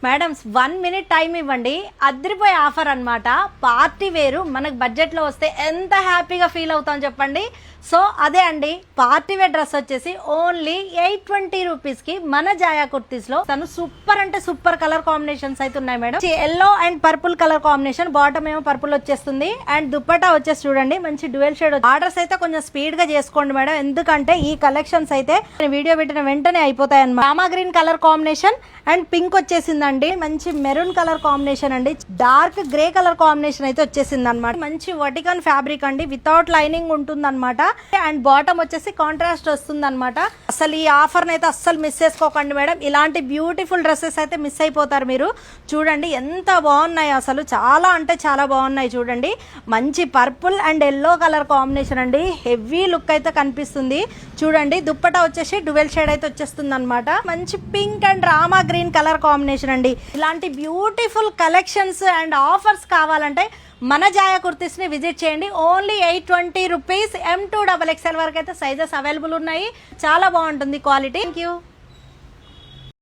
Madams 1 minute time ఇవ్వండి, అదిరిపోయే offer అన్నమాట. పార్టీ వేరు మనకు బడ్జెట్లో వస్తే ఎంత హ్యాపీగా ఫీల్ అవుతాం చెప్పండి. సో అదే అండి, పార్టీ వేర్ డ్రెస్ వచ్చేసి ఓన్లీ 820 రూపీస్కి మన జాయా కుర్తీస్లో తను సూపర్ అంటే సూపర్ కలర్ కాంబినేషన్స్ అయితే ఉన్నాయి madam. Yellow and purple colour combination, bottom ఏమో పర్పుల్ వచ్చేస్తుంది అండ్ దుప్పటా వచ్చేసి చూడండి మంచి డ్యూయల్ షేడ్. ఆర్డర్స్ అయితే కొంచెం స్పీడ్ గా చేసుకోండి మేడం, ఎందుకంటే ఈ కలెక్షన్స్ అయితే వీడియో పెట్టిన వెంటనే అయిపోతాయి అన్నమాట. Rama green colour combination and pink వచ్చేసిందండి, మంచి మెరూన్ కలర్ కాంబినేషన్ అండి, డార్క్ గ్రే కలర్ కాంబినేషన్ అయితే వచ్చేసింది అనమాట. మంచి వర్టికన్ ఫ్యాబ్రిక్ అండి, వితౌట్ లైనింగ్ ఉంటుంది అనమాట. అండ్ బాటమ్ వచ్చేసి కాంట్రాస్ట్ వస్తుంది అనమాట. అసలు ఈ ఆఫర్ అయితే అస్సలు మిస్ చేసుకోకండి మేడం, ఇలాంటి బ్యూటిఫుల్ డ్రెస్సెస్ అయితే మిస్ అయిపోతారు మీరు. చూడండి ఎంత బాగున్నాయి, అసలు చాలా అంటే చాలా బాగున్నాయి. చూడండి మంచి purple and yellow colour combination అండి, హెవీ లుక్ అయితే కనిపిస్తుంది. చూడండి దుప్పటా వచ్చేసి డ్యూయల్ షేడ్ అయితే వచ్చేస్తుంది అనమాట. మంచి pink and Rama green colour combination అండి. ఇలాంటి బ్యూటిఫుల్ కలెక్షన్స్ అండ్ ఆఫర్స్ కావాలంటే మన జాయా కుర్తీస్ ని విజిట్ చేయండి. Only 820 rupees. M2 XXL వరకు అయితే సైజెస్ అవైలబుల్ ఉన్నాయి. చాలా బాగుంటుంది క్వాలిటీ. Thank you.